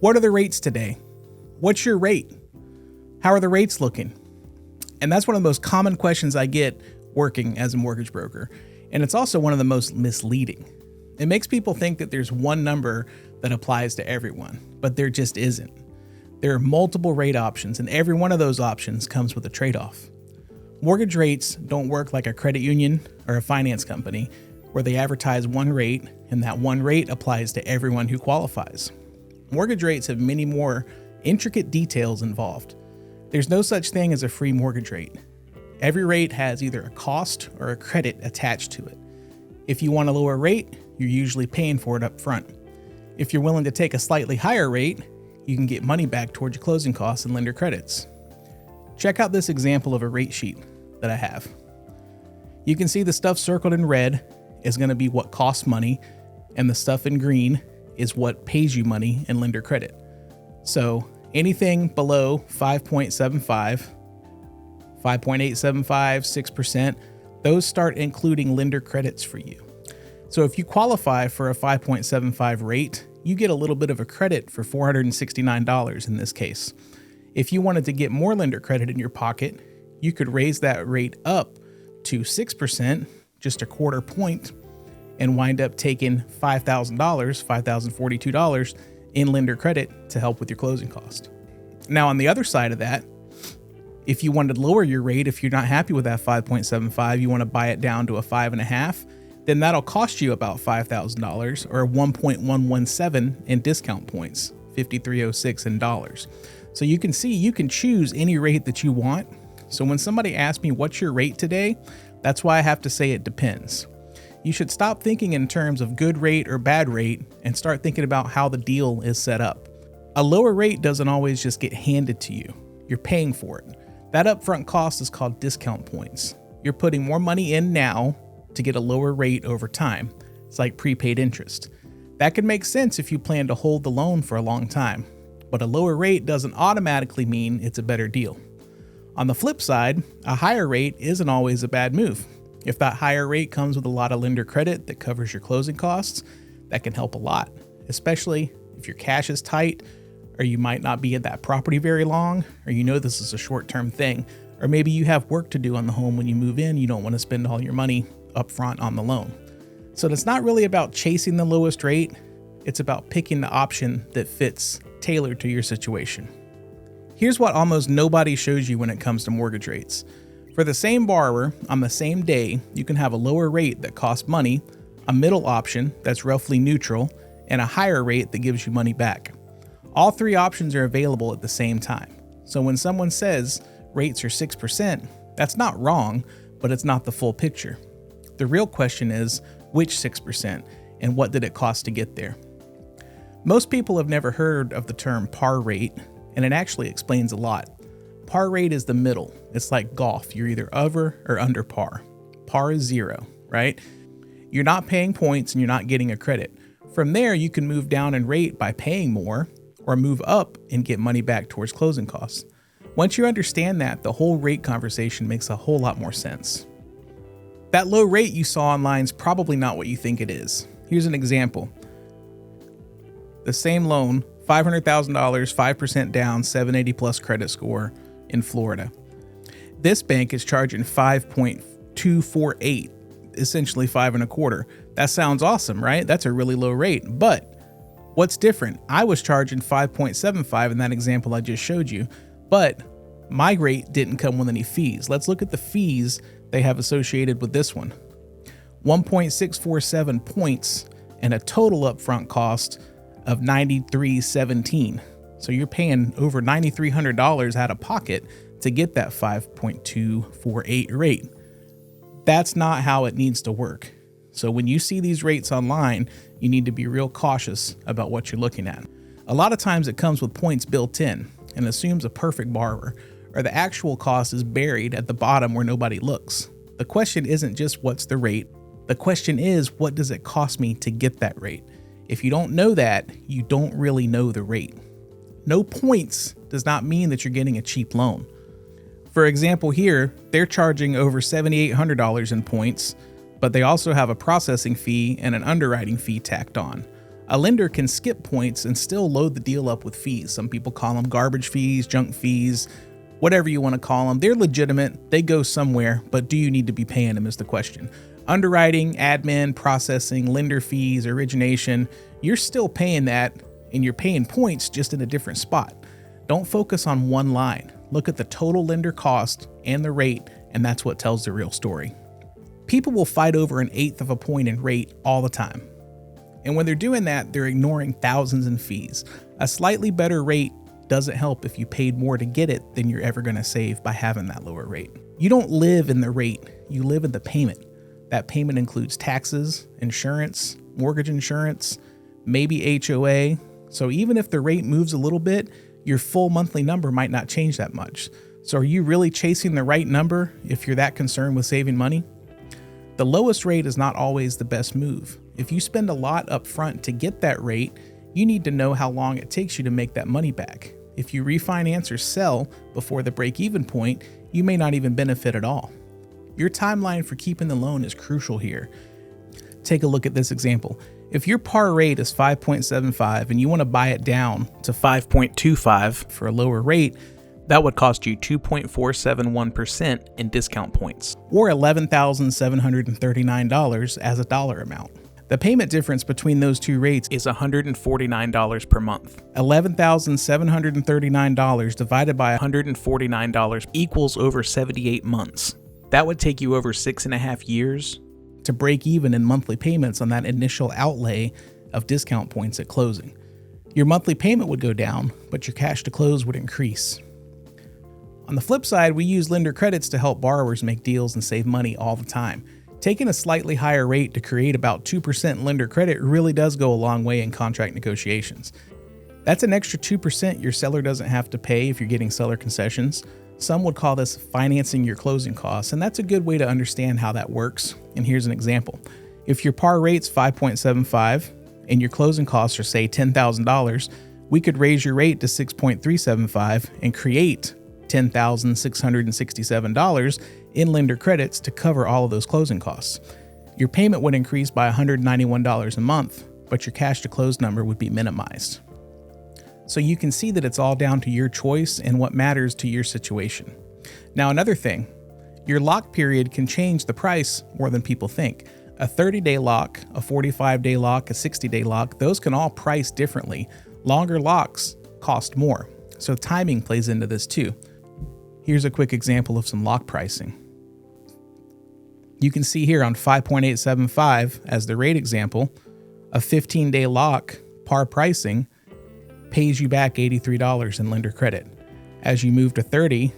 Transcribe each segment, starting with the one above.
What are the rates today? What's your rate? How are the rates looking? And that's one of the most common questions I get working as a mortgage broker. And it's also one of the most misleading. It makes people think that there's one number that applies to everyone, but there just isn't. There are multiple rate options, and every one of those options comes with a trade-off. Mortgage rates don't work like a credit union or a finance company where they advertise one rate and that one rate applies to everyone who qualifies. Mortgage rates have many more intricate details involved. There's no such thing as a free mortgage rate. Every rate has either a cost or a credit attached to it. If you want a lower rate, you're usually paying for it up front. If you're willing to take a slightly higher rate, you can get money back towards your closing costs and lender credits. Check out this example of a rate sheet that I have. You can see the stuff circled in red is going to be what costs money, and the stuff in green is what pays you money and lender credit. So anything below 5.75, 5.875, 6%, those start including lender credits for you. So if you qualify for a 5.75 rate, you get a little bit of a credit for $469 in this case. If you wanted to get more lender credit in your pocket, you could raise that rate up to 6%, just a quarter point, and wind up taking $5,000, $5,042 in lender credit to help with your closing cost. Now, on the other side of that, if you wanted to lower your rate, if you're not happy with that 5.75, you want to buy it down to a 5.5, then that'll cost you about $5,000 or 1.117 in discount points, 5306 in dollars. So you can see you can choose any rate that you want. So when somebody asks me, what's your rate today? That's why I have to say it depends. You should stop thinking in terms of good rate or bad rate and start thinking about how the deal is set up. A lower rate doesn't always just get handed to you. You're paying for it. That upfront cost is called discount points. You're putting more money in now to get a lower rate over time. It's like prepaid interest. That could make sense if you plan to hold the loan for a long time, but a lower rate doesn't automatically mean it's a better deal. On the flip side, a higher rate isn't always a bad move. If that higher rate comes with a lot of lender credit that covers your closing costs, that can help a lot, especially if your cash is tight, or you might not be at that property very long, or you know this is a short-term thing, or maybe you have work to do on the home when you move in, you don't want to spend all your money up front on the loan. So it's not really about chasing the lowest rate, it's about picking the option that fits tailored to your situation. Here's what almost nobody shows you when it comes to mortgage rates. For the same borrower, on the same day, you can have a lower rate that costs money, a middle option that's roughly neutral, and a higher rate that gives you money back. All three options are available at the same time. So when someone says rates are 6%, that's not wrong, but it's not the full picture. The real question is, which 6% and what did it cost to get there? Most people have never heard of the term par rate, and it actually explains a lot. Par rate is the middle. It's like golf. You're either over or under par. Par is 0, right? You're not paying points and you're not getting a credit. From there, you can move down in rate by paying more or move up and get money back towards closing costs. Once you understand that, the whole rate conversation makes a whole lot more sense. That low rate you saw online is probably not what you think it is. Here's an example. The same loan, $500,000, 5% down, 780 plus credit score in Florida. This bank is charging 5.248, essentially 5.25. That sounds awesome, right? That's a really low rate. But what's different? I was charging 5.75 in that example I just showed you, but my rate didn't come with any fees. Let's look at the fees they have associated with this one. 1.647 points and a total upfront cost of $93.17. So you're paying over $9,300 out of pocket to get that 5.248 rate. That's not how it needs to work. So when you see these rates online, you need to be real cautious about what you're looking at. A lot of times it comes with points built in and assumes a perfect borrower, or the actual cost is buried at the bottom where nobody looks. The question isn't just what's the rate. The question is, what does it cost me to get that rate? If you don't know that, you don't really know the rate. No points does not mean that you're getting a cheap loan. For example, here, they're charging over $7,800 in points, but they also have a processing fee and an underwriting fee tacked on. A lender can skip points and still load the deal up with fees. Some people call them garbage fees, junk fees, whatever you want to call them. They're legitimate. They go somewhere, but do you need to be paying them is the question. Underwriting, admin, processing, lender fees, origination, you're still paying that, and you're paying points just in a different spot. Don't focus on one line. Look at the total lender cost and the rate, and that's what tells the real story. People will fight over 1/8 of a point in rate all the time. And when they're doing that, they're ignoring thousands in fees. A slightly better rate doesn't help if you paid more to get it than you're ever going to save by having that lower rate. You don't live in the rate, you live in the payment. That payment includes taxes, insurance, mortgage insurance, maybe HOA. So even if the rate moves a little bit, your full monthly number might not change that much. So are you really chasing the right number if you're that concerned with saving money? The lowest rate is not always the best move. If you spend a lot up front to get that rate, you need to know how long it takes you to make that money back. If you refinance or sell before the break-even point, you may not even benefit at all. Your timeline for keeping the loan is crucial here. Take a look at this example. If your par rate is 5.75 and you want to buy it down to 5.25 for a lower rate, that would cost you 2.471% in discount points, or $11,739 as a dollar amount. The payment difference between those two rates is $149 per month. $11,739 divided by $149 equals over 78 months. That would take you over 6.5 years to break even in monthly payments on that initial outlay of discount points at closing. Your monthly payment would go down, but your cash to close would increase. On the flip side, we use lender credits to help borrowers make deals and save money all the time. Taking a slightly higher rate to create about 2% lender credit really does go a long way in contract negotiations. That's an extra 2% your seller doesn't have to pay if you're getting seller concessions. Some would call this financing your closing costs, and that's a good way to understand how that works. And here's an example. If your par rate's 5.75 and your closing costs are, say, $10,000, we could raise your rate to 6.375 and create $10,667 in lender credits to cover all of those closing costs. Your payment would increase by $191 a month, but your cash to close number would be minimized. So you can see that it's all down to your choice and what matters to your situation. Now, another thing, your lock period can change the price more than people think. A 30-day lock, a 45-day lock, a 60-day lock, those can all price differently. Longer locks cost more, so timing plays into this too. Here's a quick example of some lock pricing. You can see here on 5.875 as the rate example, a 15-day lock, par pricing, pays you back $83 in lender credit. As you move to 30,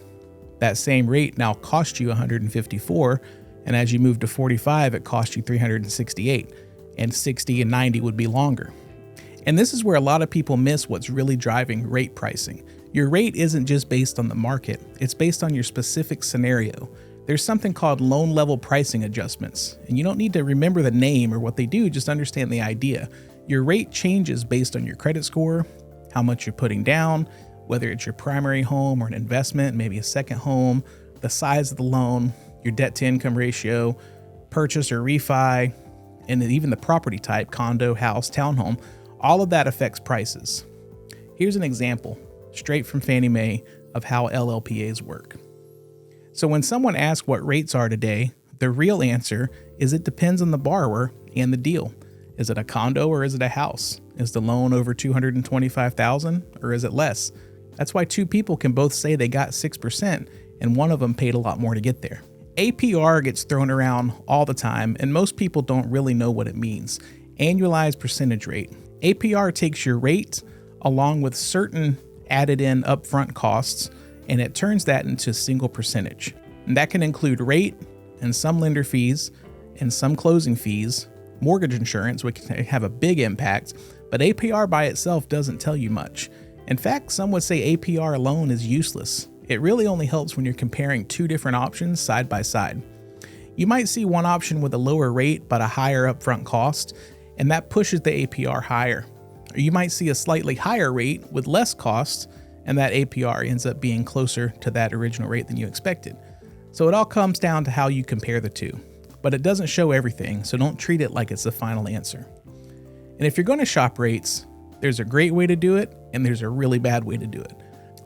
that same rate now costs you $154, and as you move to 45, it costs you $368, and 60 and 90 would be longer. And this is where a lot of people miss what's really driving rate pricing. Your rate isn't just based on the market, it's based on your specific scenario. There's something called loan level pricing adjustments, and you don't need to remember the name or what they do, just understand the idea. Your rate changes based on your credit score, how much you're putting down, whether it's your primary home or an investment, maybe a second home, the size of the loan, your debt to income ratio, purchase or refi, and even the property type, condo, house, townhome. All of that affects prices. Here's an example, straight from Fannie Mae, of how LLPAs work. So when someone asks what rates are today, the real answer is it depends on the borrower and the deal. Is it a condo or is it a house? Is the loan over $225,000 or is it less? That's why two people can both say they got 6% and one of them paid a lot more to get there. APR gets thrown around all the time and most people don't really know what it means. Annualized percentage rate. APR takes your rate along with certain added in upfront costs and it turns that into a single percentage. And that can include rate and some lender fees and some closing fees, mortgage insurance, which can have a big impact, but APR by itself doesn't tell you much. In fact, some would say APR alone is useless. It really only helps when you're comparing two different options side by side. You might see one option with a lower rate but a higher upfront cost, and that pushes the APR higher. Or you might see a slightly higher rate with less cost, and that APR ends up being closer to that original rate than you expected. So it all comes down to how you compare the two. But it doesn't show everything, so don't treat it like it's the final answer. And if you're going to shop rates, there's a great way to do it and there's a really bad way to do it.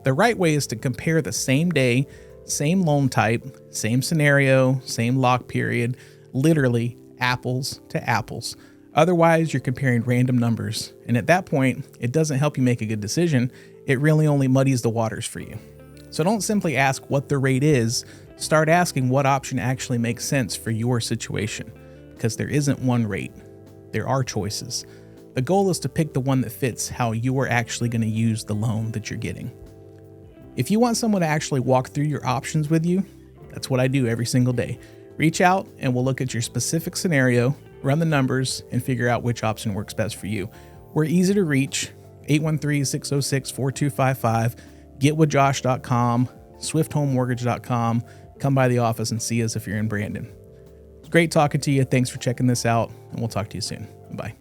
The right way is to compare the same day, same loan type, same scenario, same lock period, literally apples to apples. Otherwise, you're comparing random numbers. And at that point, it doesn't help you make a good decision. It really only muddies the waters for you. So don't simply ask what the rate is. Start asking what option actually makes sense for your situation, because there isn't one rate. There are choices. The goal is to pick the one that fits how you are actually going to use the loan that you're getting. If you want someone to actually walk through your options with you, that's what I do every single day. Reach out and we'll look at your specific scenario, run the numbers, and figure out which option works best for you. We're easy to reach, 813-606-4255, getwithjosh.com, swifthomemortgage.com. Come by the office and see us if you're in Brandon. It's great talking to you. Thanks for checking this out, and we'll talk to you soon. Bye.